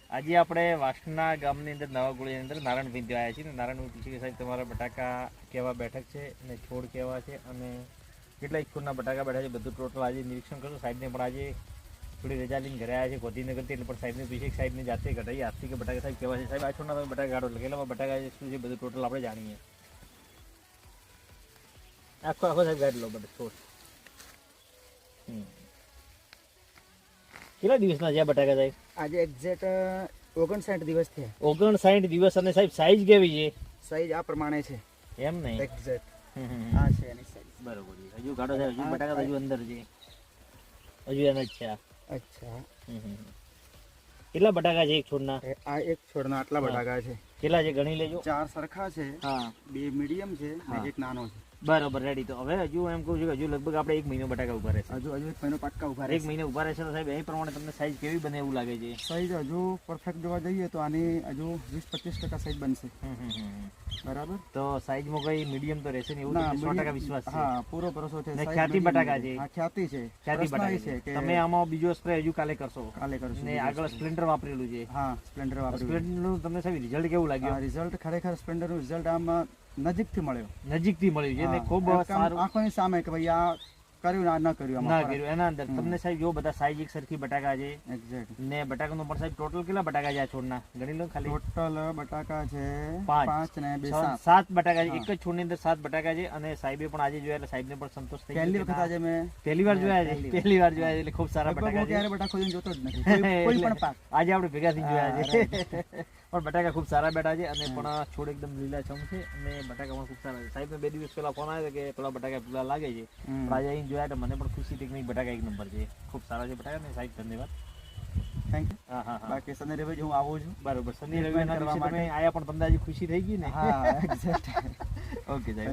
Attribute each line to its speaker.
Speaker 1: આજે આપણે વાસણા ગામની અંદર નવા ગોળીની અંદર નારાયણભાઈ ત્યાં આવ્યા છીએ ને નારાયણભાઈ પૂછ્યું કે સાહેબ તમારા બટાકા કેવા બેઠક છે અને છોડ કેવા છે અને કેટલા છોડના બટાકા બેઠા છે બધું ટોટલ આજે નિરીક્ષણ કરશું. સાહેબને પણ આજે થોડી રજા લઈને ઘરે આવ્યા છે ગોધીનગરથી એટલે પણ સાહેબને પૂછીએ કે સાહેબની જાતે ઘટાઈ આજથી કે બટાકા સાહેબ કેવા છે. સાહેબ આ છોડના તમે બટાકા કાઢો કેટલામાં બટાકા શું છે બધું ટોટલ આપણે જાણીએ. આખો આખો સાહેબ ગાડી લો બધું છોડ. કેટલા દિવસના છે આ બટાકા સાહેબ?
Speaker 2: આજે એક્ઝેક્ટ 59 દિવસ થયા.
Speaker 1: 59 દિવસ. અને સાહેબ સાઈઝ કેવી છે?
Speaker 2: સાઈઝ આ પ્રમાણે છે
Speaker 1: એમ નહીં
Speaker 2: એક્ઝેક્ટ. આ છે એની સાઈઝ.
Speaker 1: બરોબર છે. હજુ કાઢો સાહેબ, હજુ બટાકા હજુ અંદર છે, હજુ એના જ છે.
Speaker 2: અચ્છા
Speaker 1: કેટલા બટાકા છે એક છોડના?
Speaker 2: આ એક છોડના આટલા બટાકા છે.
Speaker 1: કેટલા છે ગણી લેજો.
Speaker 2: 4 સરખા છે,
Speaker 1: હા,
Speaker 2: 2 મીડિયમ છે
Speaker 1: હા.
Speaker 2: અને એક નાનો છે.
Speaker 1: બરોબર રેડી. તો હવે હજુ એમ કહું છું કે હજુ લગભગ આપણે 1 મહિનો બટાકા ઉભા રહેશે.
Speaker 2: હજુ એક મહિનો પાટકા ઉભા
Speaker 1: 1
Speaker 2: રહેશે.
Speaker 1: મહિને ઉભા રહેશે તો સાહેબ એ પ્રમાણે તમને સાઈઝ કેવી બને એવું લાગે છે?
Speaker 2: સાઈઝ હજુ પરફેક્ટ જોવા જઈએ તો આની હજુ 20-25% સાઈઝ બનશે. બરાબર.
Speaker 1: તો સાઈઝમાં કઈ મીડિયમ તો રહેશે ને એવું
Speaker 2: ના,
Speaker 1: તમને 100% વિશ્વાસ છે?
Speaker 2: હા, પૂરો ભરોસો છે.
Speaker 1: ને
Speaker 2: સાઈઝ
Speaker 1: ખ્યાતિ
Speaker 2: medium
Speaker 1: બટાકા
Speaker 2: છે.
Speaker 1: છે.
Speaker 2: હા, ખ્યાતિ છે.
Speaker 1: ખ્યાતિ
Speaker 2: પ્રશ્ન એ
Speaker 1: બટાકા
Speaker 2: છે
Speaker 1: છે.
Speaker 2: કે
Speaker 1: તમે આમાં બીજો સ્પ્રે હજુ કાલે કરશો?
Speaker 2: કાલે કરશું.
Speaker 1: ને આગળ સ્પ્લેન્ડર વાપરેલું છે.
Speaker 2: હા, સ્પ્લેન્ડર વાપર્યું.
Speaker 1: સ્પ્લેન્ડરનું તમને સાહેબ રિઝલ્ટ કેવું લાગ્યું?
Speaker 2: રિઝલ્ટ ખરેખર સ્પ્લેન્ડરનું રિઝલ્ટ આમ નજીકથી મળ્યો.
Speaker 1: નજીકથી મળ્યું છે ને
Speaker 2: હા,
Speaker 1: ખૂબ
Speaker 2: એકદમ
Speaker 1: સારું.
Speaker 2: આંખોની સામે કે ભાઈ આ કર્યું ને આ ન કર્યું.
Speaker 1: ના કર્યું એના અંદર તમને સાહેબ જો બધા સાઈઝ એક સરખી બટાકા છે
Speaker 2: એક્ઝેક્ટ.
Speaker 1: ને બટાકાનું પણ સાહેબ ટોટલ કેટલા બટાકા છે આ છોડના ગણી લો ખાલી?
Speaker 2: ટોટલ બટાકા છે
Speaker 1: 5
Speaker 2: 5 ને 2 7.
Speaker 1: 7 બટાકા છે.
Speaker 2: હા.
Speaker 1: એક જ છોડની અંદર 7 બટાકા છે. અને સાહેબે પણ આજે જોયા એટલે સાહેબને પણ સંતોષ થઈ
Speaker 2: પહેલી
Speaker 1: ગયો કે
Speaker 2: વખત આજે મેં
Speaker 1: પહેલી વાર જોયા છે.
Speaker 2: પહેલી વાર.
Speaker 1: પહેલી વાર જોયા છે એટલે ખૂબ સારા
Speaker 2: લગભગ
Speaker 1: બટાકા
Speaker 2: હું
Speaker 1: છે.
Speaker 2: ક્યારે બટાકો જોઈને જોતો જ નથી. કોઈ પણ પાક.
Speaker 1: આજે આપણે ભેગા થઈ જોયા
Speaker 2: હા,
Speaker 1: છે પણ બટાકા ખૂબ સારા બેઠા છે અને પણ છોડ એકદમ લીલાછમ છે અને બટાકા પણ ખૂબ સારા છે. સાહેબને 2 દિવસ પહેલા ફોન આવ્યો કે પેલા બટાકા પેલા લાગે છે પણ આજે અહીં જોયા તો મને પણ ખુશી થઈ કે નહીં બટાકા એક નંબર છે. ખૂબ સારા છે બટાકા ને સાહેબ ધન્યવાદ.
Speaker 2: Thank you.
Speaker 1: હા હા હા
Speaker 2: બાકી શનિ રવિ હું આવું છું.
Speaker 1: બરોબર. શનિ રવિના
Speaker 2: કરવા
Speaker 1: દિવસે તમે
Speaker 2: માટે.
Speaker 1: આયા પણ તમને આજે ખુશી થઈ ગઈ ને?
Speaker 2: હા, એક્ઝેક્ટ.
Speaker 1: ઓકે સાહેબ.